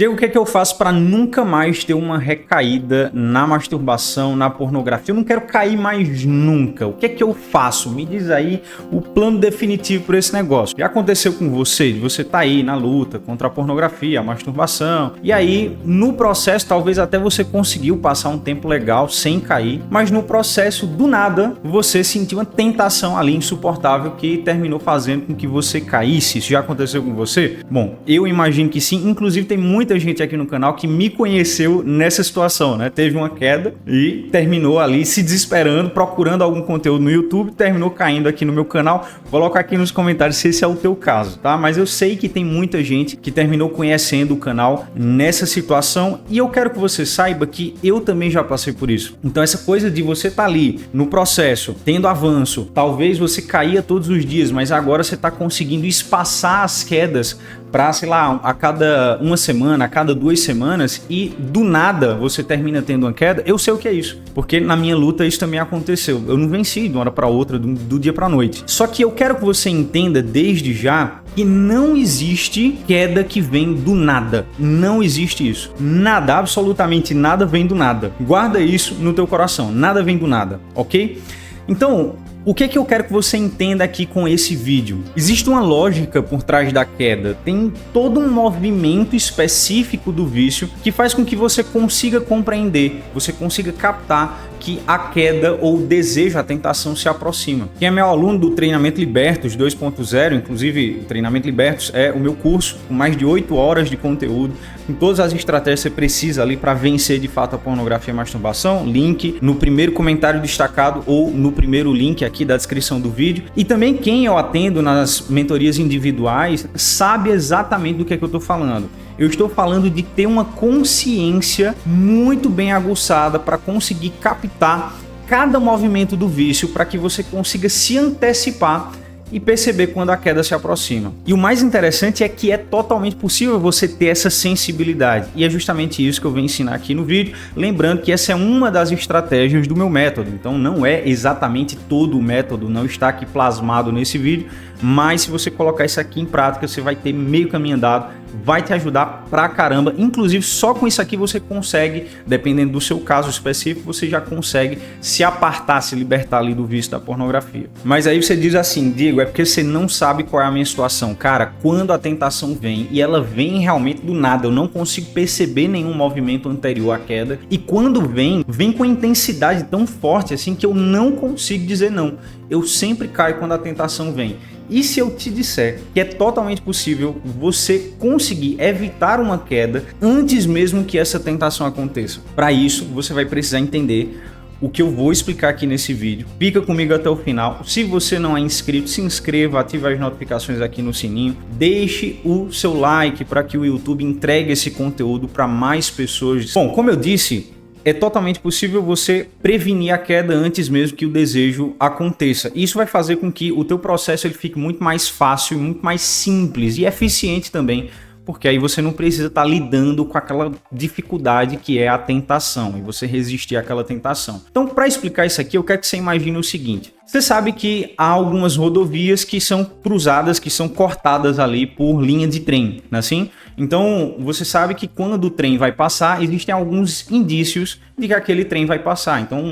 Diego, o que é que eu faço para nunca mais ter uma recaída na masturbação, na pornografia? Eu não quero cair mais nunca. O que é que eu faço? Me diz aí o plano definitivo para esse negócio. Já aconteceu com você? Você tá aí na luta contra a pornografia, a masturbação, e aí no processo talvez até você conseguiu passar um tempo legal sem cair, mas no processo do nada você sentiu uma tentação ali insuportável que terminou fazendo com que você caísse. Isso já aconteceu com você? Bom, eu imagino que sim. Inclusive tem muita gente aqui no canal que me conheceu nessa situação, né? Teve uma queda e terminou ali se desesperando, procurando algum conteúdo no YouTube, terminou caindo aqui no meu canal. Coloca aqui nos comentários se esse é o teu caso, tá? Mas eu sei que tem muita gente que terminou conhecendo o canal nessa situação e eu quero que você saiba que eu também já passei por isso. Então essa coisa de você estar ali no processo, tendo avanço, talvez você caía todos os dias, mas agora você está conseguindo espaçar as quedas para, sei lá, a cada uma semana, a cada 2 semanas, e do nada você termina tendo uma queda. Eu sei o que é isso, porque na minha luta isso também aconteceu. Eu não venci de uma hora para outra, do dia para noite. Só que eu quero que você entenda desde já que não existe queda que vem do nada. Não existe isso. Nada, absolutamente nada vem do nada. Guarda isso no teu coração. Nada vem do nada, ok? Então, o que é que eu quero que você entenda aqui com esse vídeo? Existe uma lógica por trás da queda, tem todo um movimento específico do vício que faz com que você consiga compreender, você consiga captar que a queda ou o desejo, a tentação se aproxima. Quem é meu aluno do Treinamento Libertos 2.0, inclusive o Treinamento Libertos é o meu curso com mais de 8 horas de conteúdo, com todas as estratégias que você precisa ali para vencer de fato a pornografia e a masturbação, link no primeiro comentário destacado ou no primeiro link aqui da descrição do vídeo. E também quem eu atendo nas mentorias individuais sabe exatamente do que é que eu estou falando. Eu estou falando de ter uma consciência muito bem aguçada para conseguir captar cada movimento do vício para que você consiga se antecipar e perceber quando a queda se aproxima. E o mais interessante é que é totalmente possível você ter essa sensibilidade. E é justamente isso que eu venho ensinar aqui no vídeo. Lembrando que essa é uma das estratégias do meu método. Então não é exatamente todo o método, não está aqui plasmado nesse vídeo. Mas se você colocar isso aqui em prática, você vai ter meio caminho andado, vai te ajudar pra caramba. Inclusive, só com isso aqui você consegue, dependendo do seu caso específico, você já consegue se apartar, se libertar ali do vício da pornografia. Mas aí você diz assim, Diego, é porque você não sabe qual é a minha situação. Cara, quando a tentação vem, e ela vem realmente do nada, eu não consigo perceber nenhum movimento anterior à queda, e quando vem com intensidade tão forte assim que eu não consigo dizer não. Eu sempre caio quando a tentação vem. E se eu te disser que é totalmente possível você conseguir evitar uma queda antes mesmo que essa tentação aconteça? Para isso, você vai precisar entender o que eu vou explicar aqui nesse vídeo. Fica comigo até o final. Se você não é inscrito, se inscreva, ative as notificações aqui no sininho. Deixe o seu like para que o YouTube entregue esse conteúdo para mais pessoas. Bom, como eu disse, é totalmente possível você prevenir a queda antes mesmo que o desejo aconteça. Isso vai fazer com que o teu processo ele fique muito mais fácil, muito mais simples e eficiente também, porque aí você não precisa estar lidando com aquela dificuldade que é a tentação e você resistir àquela tentação. Então, para explicar isso aqui, eu quero que você imagine o seguinte. Você sabe que há algumas rodovias que são cruzadas, que são cortadas ali por linha de trem, não é assim? Então, você sabe que quando o trem vai passar, existem alguns indícios de que aquele trem vai passar. Então,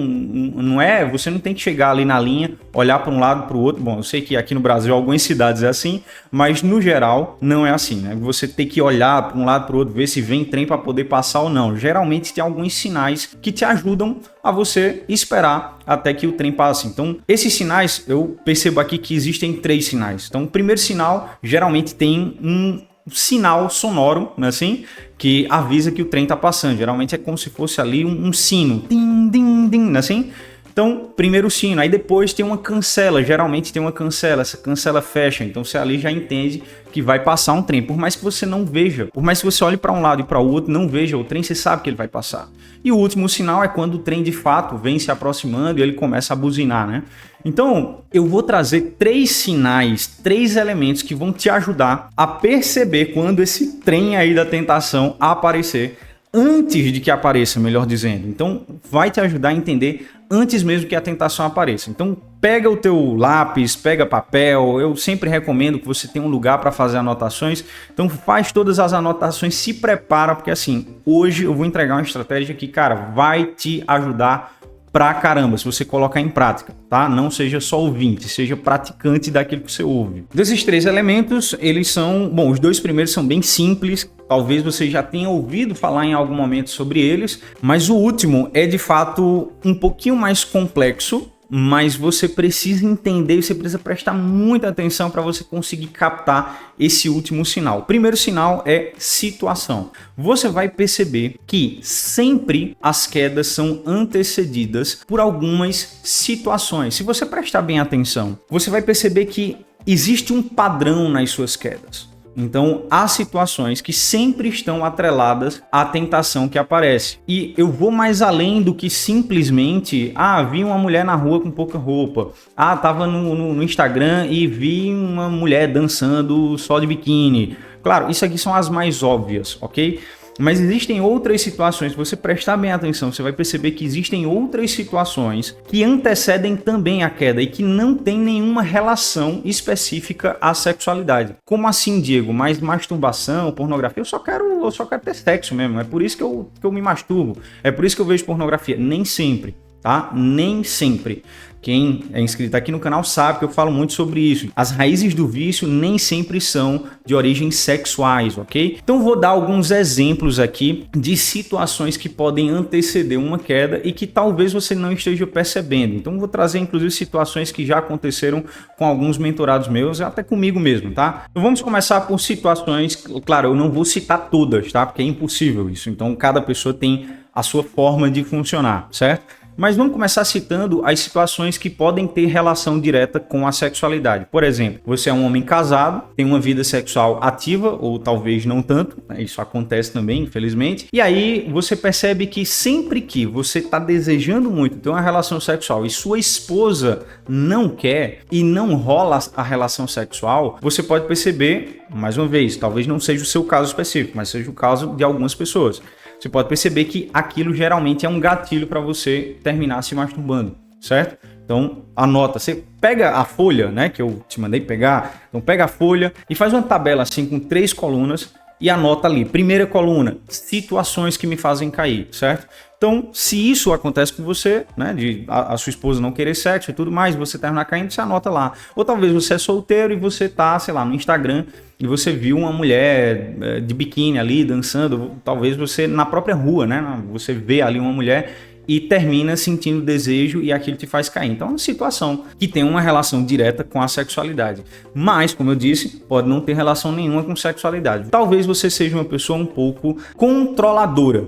você não tem que chegar ali na linha, olhar para um lado para o outro. Bom, eu sei que aqui no Brasil, algumas cidades é assim, mas no geral não é assim, né? Você tem que olhar para um lado para o outro, ver se vem trem para poder passar ou não. Geralmente tem alguns sinais que te ajudam a você esperar até que o trem passe. Então, esses sinais, eu percebo aqui que existem 3 sinais. Então, o primeiro sinal, geralmente tem um sinal sonoro, né, assim, que avisa que o trem está passando. Geralmente é como se fosse ali um sino. Din, din, din, né, assim. Então, primeiro sino, aí depois tem uma cancela, geralmente tem uma cancela, essa cancela fecha, então você ali já entende que vai passar um trem, por mais que você não veja, por mais que você olhe para um lado e para o outro, não veja o trem, você sabe que ele vai passar. E o último sinal é quando o trem de fato vem se aproximando e ele começa a buzinar, né? Então, eu vou trazer 3 sinais, 3 elementos que vão te ajudar a perceber quando esse trem aí da tentação aparecer, antes de que apareça, melhor dizendo. Então, vai te ajudar a entender antes mesmo que a tentação apareça. Então, pega o teu lápis, pega papel, eu sempre recomendo que você tenha um lugar para fazer anotações, então faz todas as anotações, se prepara, porque assim, hoje eu vou entregar uma estratégia que, cara, vai te ajudar pra caramba, se você colocar em prática, tá? Não seja só ouvinte, seja praticante daquilo que você ouve. Desses 3 elementos, eles são... Bom, os 2 primeiros são bem simples, talvez você já tenha ouvido falar em algum momento sobre eles, mas o último é de fato um pouquinho mais complexo, mas você precisa entender, você precisa prestar muita atenção para você conseguir captar esse último sinal. O primeiro sinal é situação. Você vai perceber que sempre as quedas são antecedidas por algumas situações. Se você prestar bem atenção, você vai perceber que existe um padrão nas suas quedas. Então, há situações que sempre estão atreladas à tentação que aparece. E eu vou mais além do que simplesmente, vi uma mulher na rua com pouca roupa. Tava no Instagram e vi uma mulher dançando só de biquíni. Claro, isso aqui são as mais óbvias, ok? Mas existem outras situações, se você prestar bem atenção, você vai perceber que existem outras situações que antecedem também a queda e que não tem nenhuma relação específica à sexualidade. Como assim, Diego? Mas masturbação, pornografia, eu só quero ter sexo mesmo, é por isso que eu me masturbo, é por isso que eu vejo pornografia. Nem sempre, tá? Nem sempre. Quem é inscrito aqui no canal sabe que eu falo muito sobre isso. As raízes do vício nem sempre são de origens sexuais, ok? Então vou dar alguns exemplos aqui de situações que podem anteceder uma queda e que talvez você não esteja percebendo. Então vou trazer inclusive situações que já aconteceram com alguns mentorados meus, até comigo mesmo, tá? Então vamos começar por situações, claro, eu não vou citar todas, tá? Porque é impossível isso. Então cada pessoa tem a sua forma de funcionar, certo? Mas vamos começar citando as situações que podem ter relação direta com a sexualidade. Por exemplo, você é um homem casado, tem uma vida sexual ativa, ou talvez não tanto, né? Isso acontece também, infelizmente. E aí você percebe que sempre que você está desejando muito ter uma relação sexual e sua esposa não quer e não rola a relação sexual, você pode perceber, mais uma vez, talvez não seja o seu caso específico, mas seja o caso de algumas pessoas. Você pode perceber que aquilo geralmente é um gatilho para você terminar se masturbando, certo? Então, anota. Você pega a folha, né, que eu te mandei pegar. Então, pega a folha e faz uma tabela assim com 3 colunas e anota ali. Primeira coluna, situações que me fazem cair, certo? Então, se isso acontece com você, né, de a sua esposa não querer sexo e tudo mais, você terminar caindo, você anota lá. Ou talvez você é solteiro e você tá, sei lá, no Instagram e você viu uma mulher de biquíni ali dançando, talvez você na própria rua, né, você vê ali uma mulher e termina sentindo desejo e aquilo te faz cair. Então é uma situação que tem uma relação direta com a sexualidade. Mas, como eu disse, pode não ter relação nenhuma com sexualidade. Talvez você seja uma pessoa um pouco controladora.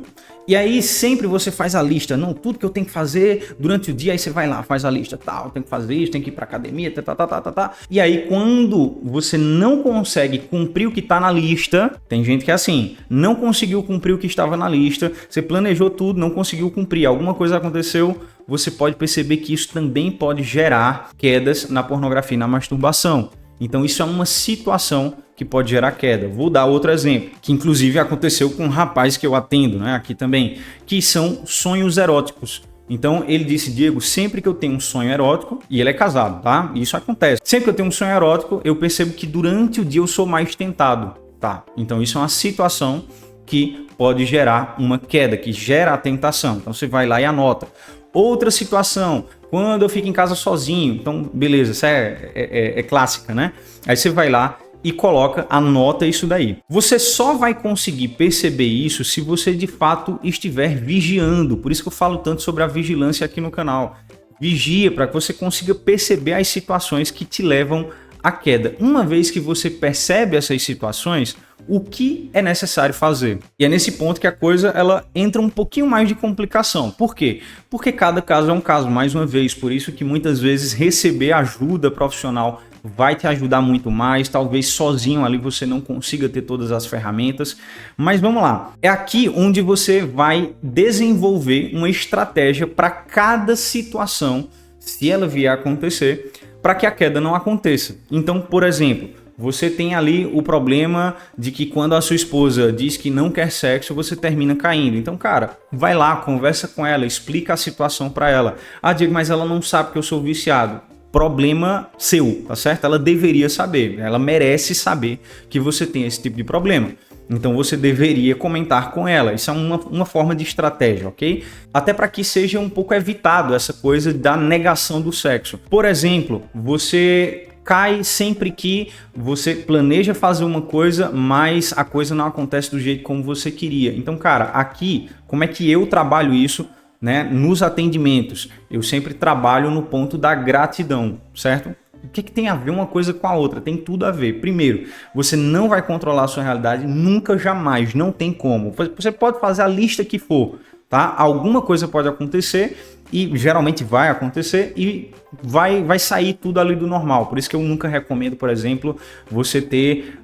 E aí sempre você faz a lista, não, tudo que eu tenho que fazer durante o dia, aí você vai lá, faz a lista, tal, tem que fazer isso, tem que ir pra academia, tá. E aí quando você não consegue cumprir o que tá na lista, tem gente que é assim, não conseguiu cumprir o que estava na lista, você planejou tudo, não conseguiu cumprir, alguma coisa aconteceu, você pode perceber que isso também pode gerar quedas na pornografia e na masturbação. Então isso é uma situação que pode gerar queda. Vou dar outro exemplo, que inclusive aconteceu com um rapaz que eu atendo, né, aqui também, que são sonhos eróticos. Então ele disse, Diego, sempre que eu tenho um sonho erótico, e ele é casado, tá? Isso acontece. Sempre que eu tenho um sonho erótico, eu percebo que durante o dia eu sou mais tentado, tá? Então isso é uma situação que pode gerar uma queda, que gera a tentação. Então você vai lá e anota. Outra situação, quando eu fico em casa sozinho, então beleza, essa é clássica, né? Aí você vai lá e coloca, anota isso daí. Você só vai conseguir perceber isso se você de fato estiver vigiando. Por isso que eu falo tanto sobre a vigilância aqui no canal. Vigia para que você consiga perceber as situações que te levam à queda. Uma vez que você percebe essas situações, o que é necessário fazer? E é nesse ponto que a coisa ela entra um pouquinho mais de complicação. Por quê? Porque cada caso é um caso, mais uma vez. Por isso que muitas vezes receber ajuda profissional vai te ajudar muito mais. Talvez sozinho ali você não consiga ter todas as ferramentas. Mas vamos lá. É aqui onde você vai desenvolver uma estratégia para cada situação, se ela vier a acontecer, para que a queda não aconteça. Então, por exemplo, você tem ali o problema de que quando a sua esposa diz que não quer sexo, você termina caindo. Então, cara, vai lá, conversa com ela, explica a situação para ela. Ah, Diego, mas ela não sabe que eu sou viciado. Problema seu, tá certo? Ela deveria saber, ela merece saber que você tem esse tipo de problema. Então você deveria comentar com ela. Isso é uma forma de estratégia, ok? Até para que seja um pouco evitado essa coisa da negação do sexo. Por exemplo, você cai sempre que você planeja fazer uma coisa, mas a coisa não acontece do jeito como você queria. Então, cara, aqui, como é que eu trabalho isso? Né, nos atendimentos, eu sempre trabalho no ponto da gratidão, certo? O que tem a ver uma coisa com a outra? Tem tudo a ver. Primeiro, você não vai controlar a sua realidade, nunca, jamais, não tem como. Você pode fazer a lista que for, tá? Alguma coisa pode acontecer e geralmente vai acontecer e vai sair tudo ali do normal. Por isso que eu nunca recomendo, por exemplo, você ter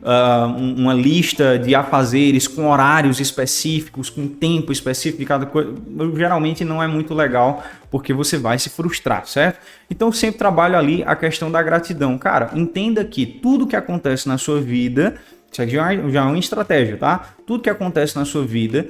uma lista de afazeres com horários específicos, com tempo específico de cada coisa. Geralmente não é muito legal porque você vai se frustrar, certo? Então eu sempre trabalho ali a questão da gratidão. Cara, entenda que tudo que acontece na sua vida, isso aqui já é uma estratégia, tá? Tudo que acontece na sua vida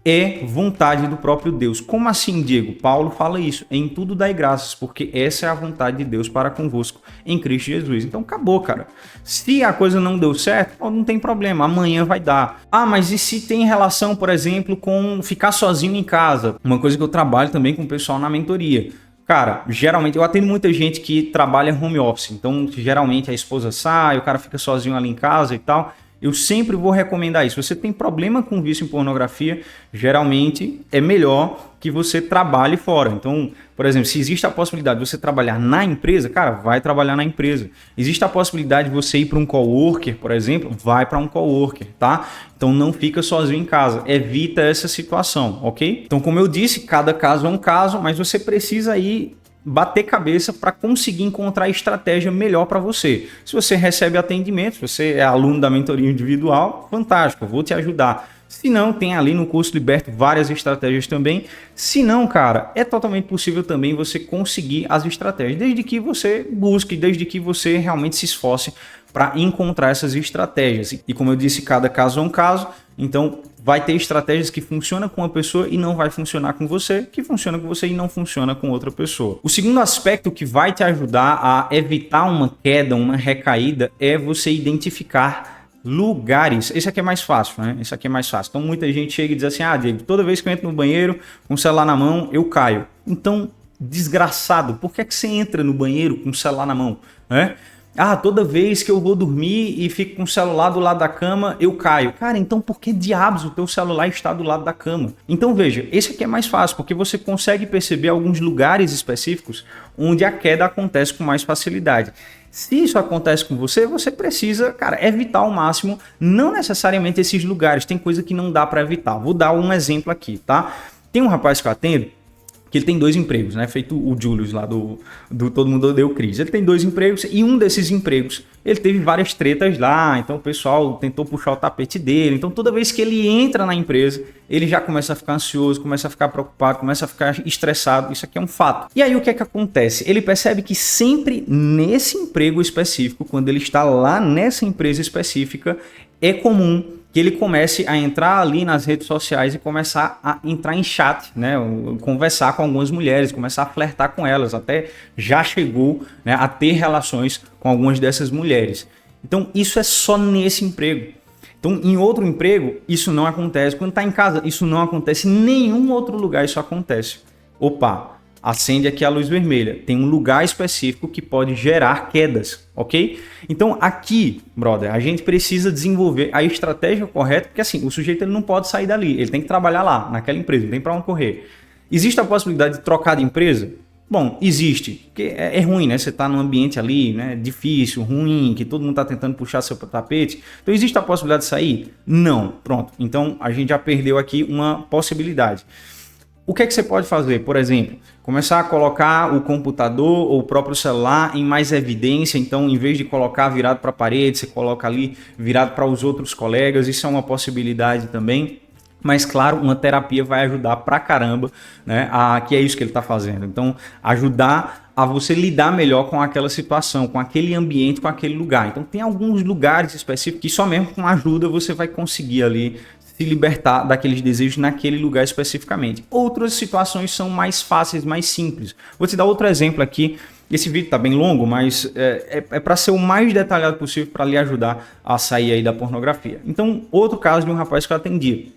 é vontade do próprio Deus. Como assim, Diego? Paulo fala isso. Em tudo dai graças, porque essa é a vontade de Deus para convosco em Cristo Jesus. Então acabou, cara. Se a coisa não deu certo, não tem problema. Amanhã vai dar. Ah, mas e se tem relação, por exemplo, com ficar sozinho em casa? Uma coisa que eu trabalho também com o pessoal na mentoria. Cara, geralmente, eu atendo muita gente que trabalha home office. Então, geralmente a esposa sai, o cara fica sozinho ali em casa e tal. Eu sempre vou recomendar isso. Se você tem problema com vício em pornografia, geralmente é melhor que você trabalhe fora. Então, por exemplo, se existe a possibilidade de você trabalhar na empresa, cara, vai trabalhar na empresa. Existe a possibilidade de você ir para um coworker, por exemplo, vai para um coworker, tá? Então não fica sozinho em casa. Evita essa situação, ok? Então, como eu disse, cada caso é um caso, mas você precisa ir bater cabeça para conseguir encontrar a estratégia melhor para você. Se você recebe atendimento, se você é aluno da mentoria individual, fantástico, vou te ajudar. Se não, tem ali no curso Liberto várias estratégias também. Se não, cara, é totalmente possível também você conseguir as estratégias, desde que você busque, desde que você realmente se esforce para encontrar essas estratégias. E como eu disse, cada caso é um caso, então vai ter estratégias que funcionam com uma pessoa e não vai funcionar com você, que funciona com você e não funciona com outra pessoa. O segundo aspecto que vai te ajudar a evitar uma queda, uma recaída, é você identificar lugares. Esse aqui é mais fácil, né? Esse aqui é mais fácil. Então muita gente chega e diz assim, ah, Diego, toda vez que eu entro no banheiro com o celular na mão, eu caio. Então, desgraçado, por que você entra no banheiro com o celular na mão, né? Ah, toda vez que eu vou dormir e fico com o celular do lado da cama, eu caio. Cara, então por que diabos o teu celular está do lado da cama? Então veja, esse aqui é mais fácil, porque você consegue perceber alguns lugares específicos onde a queda acontece com mais facilidade. Se isso acontece com você, você precisa, cara, evitar ao máximo, não necessariamente esses lugares, tem coisa que não dá para evitar. Vou dar um exemplo aqui, tá? Tem um rapaz que eu atendo, que ele tem 2 empregos, né? Feito o Julius lá do Todo Mundo Odeia o Chris. Ele tem 2 empregos e um desses empregos, ele teve várias tretas lá, então o pessoal tentou puxar o tapete dele. Então toda vez que ele entra na empresa, ele já começa a ficar ansioso, começa a ficar preocupado, começa a ficar estressado. Isso aqui é um fato. E aí o que é que acontece? Ele percebe que sempre nesse emprego específico, quando ele está lá nessa empresa específica, é comum que ele comece a entrar ali nas redes sociais e começar a entrar em chat, né? Conversar com algumas mulheres, começar a flertar com elas, até já chegou, né, a ter relações com algumas dessas mulheres. Então isso é só nesse emprego. Então em outro emprego isso não acontece. Quando está em casa isso não acontece. Em nenhum outro lugar isso acontece. Opa! Acende aqui a luz vermelha. Tem um lugar específico que pode gerar quedas, ok? Então aqui, brother, a gente precisa desenvolver a estratégia correta, porque assim, o sujeito ele não pode sair dali, ele tem que trabalhar lá, naquela empresa, não tem para onde correr. Existe a possibilidade de trocar de empresa? Bom, existe, porque é ruim, né? Você está num ambiente ali, né, difícil, ruim, que todo mundo está tentando puxar seu tapete. Então existe a possibilidade de sair? Não, pronto. Então a gente já perdeu aqui uma possibilidade. O que é que você pode fazer? Por exemplo, começar a colocar o computador ou o próprio celular em mais evidência. Então, em vez de colocar virado para a parede, você coloca ali virado para os outros colegas. Isso é uma possibilidade também. Mas, claro, uma terapia vai ajudar pra caramba, né? Que é isso que ele está fazendo. Então, ajudar a você lidar melhor com aquela situação, com aquele ambiente, com aquele lugar. Então tem alguns lugares específicos que só mesmo com ajuda você vai conseguir ali se libertar daqueles desejos naquele lugar especificamente. Outras situações são mais fáceis, mais simples. Vou te dar outro exemplo aqui. Esse vídeo está bem longo, mas é para ser o mais detalhado possível para lhe ajudar a sair aí da pornografia. Então, outro caso de um rapaz que eu atendia,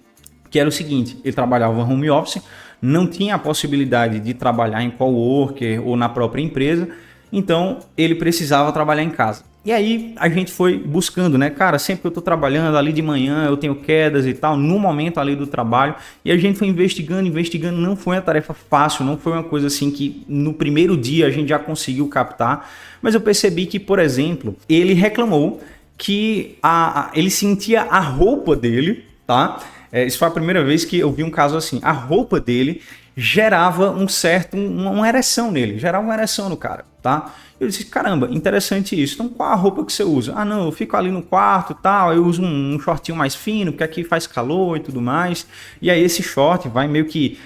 que era o seguinte: ele trabalhava home office, não tinha a possibilidade de trabalhar em coworker ou na própria empresa, então ele precisava trabalhar em casa. E aí a gente foi buscando, né? Cara, sempre que eu tô trabalhando ali de manhã, eu tenho quedas e tal, no momento ali do trabalho, e a gente foi investigando, não foi uma tarefa fácil, não foi uma coisa assim que no primeiro dia a gente já conseguiu captar, mas eu percebi que, por exemplo, ele reclamou que ele sentia a roupa dele, tá? Isso foi a primeira vez que eu vi um caso assim. A roupa dele gerava uma ereção nele, gerava uma ereção no cara, tá? Eu disse, caramba, interessante isso. Então, qual a roupa que você usa? Ah, não, eu fico ali no quarto e tal, eu uso um shortinho mais fino, porque aqui faz calor e tudo mais. E aí esse short vai meio que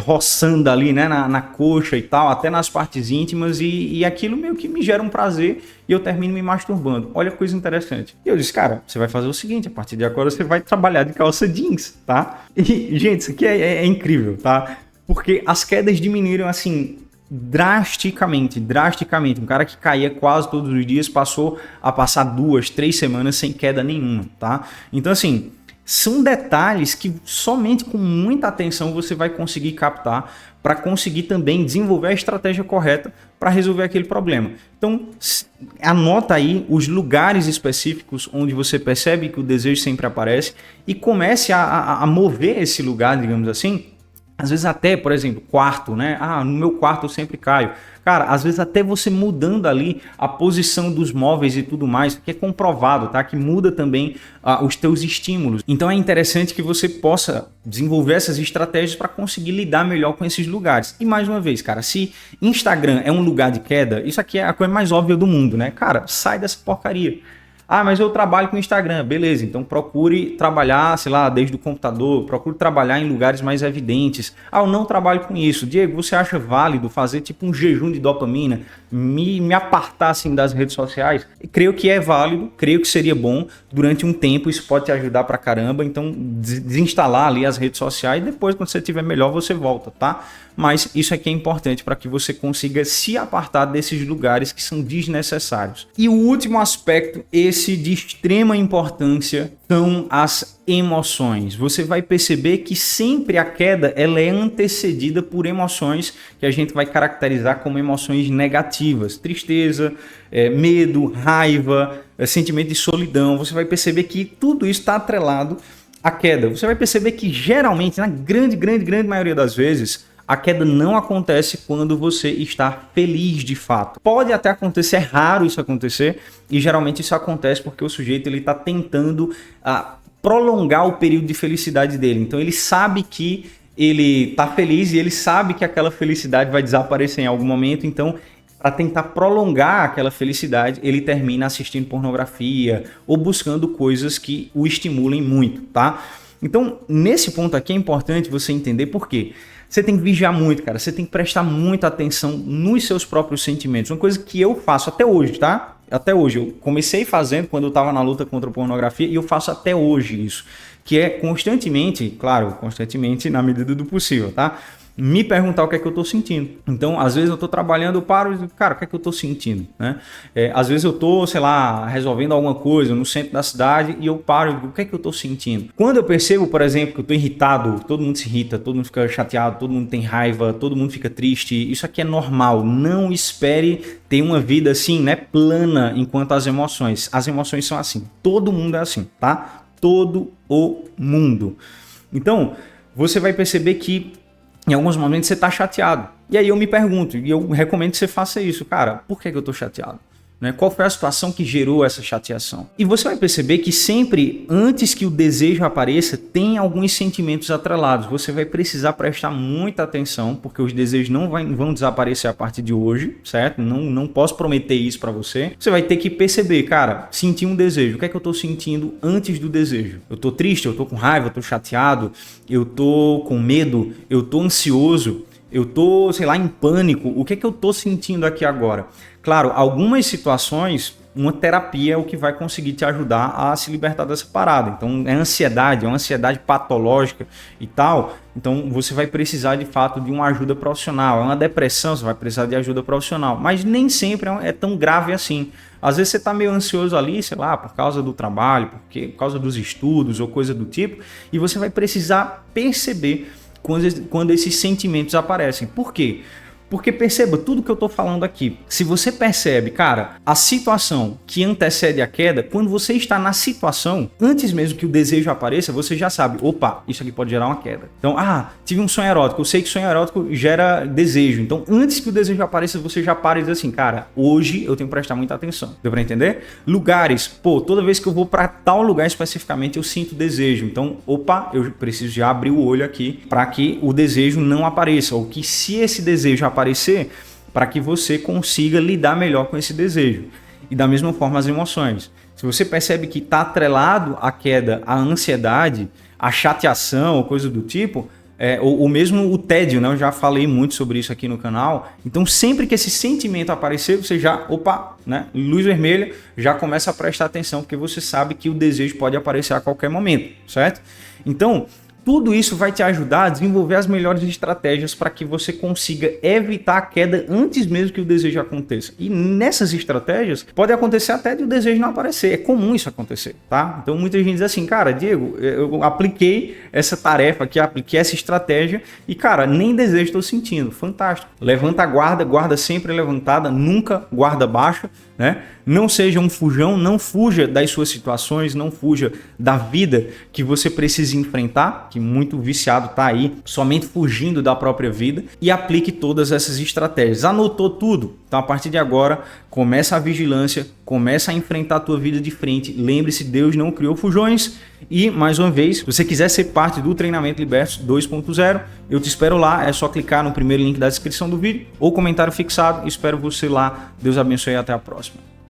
roçando ali, né, na coxa e tal, até nas partes íntimas, e aquilo meio que me gera um prazer e eu termino me masturbando. Olha que coisa interessante. E eu disse, cara, você vai fazer o seguinte, a partir de agora você vai trabalhar de calça jeans, tá? E, gente, isso aqui é incrível, tá? Porque as quedas diminuíram assim drasticamente. Um cara que caía quase todos os dias passou a passar 2, 3 semanas sem queda nenhuma, tá? Então assim, são detalhes que somente com muita atenção você vai conseguir captar para conseguir também desenvolver a estratégia correta para resolver aquele problema. Então, anota aí os lugares específicos onde você percebe que o desejo sempre aparece e comece a mover esse lugar, digamos assim. Às vezes até, por exemplo, quarto, né? Ah, no meu quarto eu sempre caio. Cara, às vezes até você mudando ali a posição dos móveis e tudo mais, que é comprovado, tá? Que muda também os teus estímulos. Então é interessante que você possa desenvolver essas estratégias para conseguir lidar melhor com esses lugares. E mais uma vez, cara, se Instagram é um lugar de queda, isso aqui é a coisa mais óbvia do mundo, né? Cara, sai dessa porcaria. Ah, mas eu trabalho com Instagram. Beleza, então procure trabalhar, sei lá, desde o computador, procure trabalhar em lugares mais evidentes. Ah, eu não trabalho com isso. Diego, você acha válido fazer tipo um jejum de dopamina, me apartar assim das redes sociais? Creio que é válido, creio que seria bom durante um tempo, isso pode te ajudar pra caramba. Então, desinstalar ali as redes sociais e depois, quando você estiver melhor, você volta, tá? Mas isso aqui é importante para que você consiga se apartar desses lugares que são desnecessários. E o último aspecto, esse de extrema importância, são as emoções. Você vai perceber que sempre a queda ela é antecedida por emoções que a gente vai caracterizar como emoções negativas. Tristeza, medo, raiva, sentimento de solidão. Você vai perceber que tudo isso está atrelado à queda. Você vai perceber que geralmente, na grande maioria das vezes, a queda não acontece quando você está feliz de fato. Pode até acontecer, é raro isso acontecer, e geralmente isso acontece porque o sujeito está tentando prolongar o período de felicidade dele. Então ele sabe que ele está feliz e ele sabe que aquela felicidade vai desaparecer em algum momento, então para tentar prolongar aquela felicidade, ele termina assistindo pornografia ou buscando coisas que o estimulem muito, tá? Então, nesse ponto aqui é importante você entender por quê. Você tem que vigiar muito, cara. Você tem que prestar muita atenção nos seus próprios sentimentos. Uma coisa que eu faço até hoje, tá? Até hoje. Eu comecei fazendo quando eu estava na luta contra a pornografia e eu faço até hoje isso. Que é constantemente, claro, constantemente na medida do possível, tá? Me perguntar o que é que eu tô sentindo. Então, às vezes eu tô trabalhando, eu paro e digo, cara, o que é que eu tô sentindo, né? Às vezes eu tô, sei lá, resolvendo alguma coisa no centro da cidade e eu paro e digo, o que é que eu tô sentindo? Quando eu percebo, por exemplo, que eu tô irritado, todo mundo se irrita, todo mundo fica chateado, todo mundo tem raiva, todo mundo fica triste, isso aqui é normal. Não espere ter uma vida assim, né, plana enquanto as emoções são assim. Todo mundo é assim, tá? Todo o mundo. Então, você vai perceber que em alguns momentos você está chateado. E aí eu me pergunto, e eu recomendo que você faça isso. Cara, por que eu estou chateado? Né? Qual foi a situação que gerou essa chateação? E você vai perceber que sempre, antes que o desejo apareça, tem alguns sentimentos atrelados. Você vai precisar prestar muita atenção, porque os desejos não vão desaparecer a partir de hoje, certo? Não posso prometer isso para você. Você vai ter que perceber, cara, sentir um desejo. O que é que eu estou sentindo antes do desejo? Eu estou triste, eu estou com raiva, eu estou chateado, eu estou com medo, eu estou ansioso. eu tô, sei lá, em pânico, o que é que eu tô sentindo aqui agora? Claro, algumas situações, uma terapia é o que vai conseguir te ajudar a se libertar dessa parada. Então é uma ansiedade patológica e tal. Então você vai precisar de fato de uma ajuda profissional. É uma depressão, você vai precisar de ajuda profissional. Mas nem sempre é tão grave assim. Às vezes você está meio ansioso ali, sei lá, por causa do trabalho, por causa dos estudos ou coisa do tipo. E você vai precisar perceber quando esses sentimentos aparecem. Por quê? Porque perceba tudo que eu estou falando aqui. Se você percebe, cara, a situação que antecede a queda, quando você está na situação, antes mesmo que o desejo apareça, você já sabe, opa, isso aqui pode gerar uma queda. Então, tive um sonho erótico. Eu sei que sonho erótico gera desejo. Então, antes que o desejo apareça, você já para e diz assim, cara, hoje eu tenho que prestar muita atenção. Deu para entender? Lugares, toda vez que eu vou para tal lugar especificamente, eu sinto desejo. Então, opa, eu preciso já abrir o olho aqui para que o desejo não apareça. Ou que se esse desejo aparecer, para que você consiga lidar melhor com esse desejo. E da mesma forma as emoções. Se você percebe que está atrelado à queda, à ansiedade, à chateação ou coisa do tipo, ou mesmo o tédio, né? Eu já falei muito sobre isso aqui no canal. Então sempre que esse sentimento aparecer, você já, né? Luz vermelha, já começa a prestar atenção, porque você sabe que o desejo pode aparecer a qualquer momento, certo? Então, tudo isso vai te ajudar a desenvolver as melhores estratégias para que você consiga evitar a queda antes mesmo que o desejo aconteça. E nessas estratégias, pode acontecer até de o desejo não aparecer. É comum isso acontecer, tá? Então muita gente diz assim, cara, Diego, eu apliquei essa tarefa aqui, apliquei essa estratégia e, cara, nem desejo estou sentindo. Fantástico. Levanta a guarda, guarda sempre levantada, nunca guarda baixa, né? Não seja um fujão, não fuja das suas situações, não fuja da vida que você precisa enfrentar, que muito viciado tá aí, somente fugindo da própria vida, e aplique todas essas estratégias. Anotou tudo? Então a partir de agora, começa a vigilância, começa a enfrentar a tua vida de frente. Lembre-se, Deus não criou fujões. E, mais uma vez, se você quiser ser parte do Treinamento Libertos 2.0, eu te espero lá. É só clicar no primeiro link da descrição do vídeo ou comentário fixado. Espero você lá. Deus abençoe e até a próxima.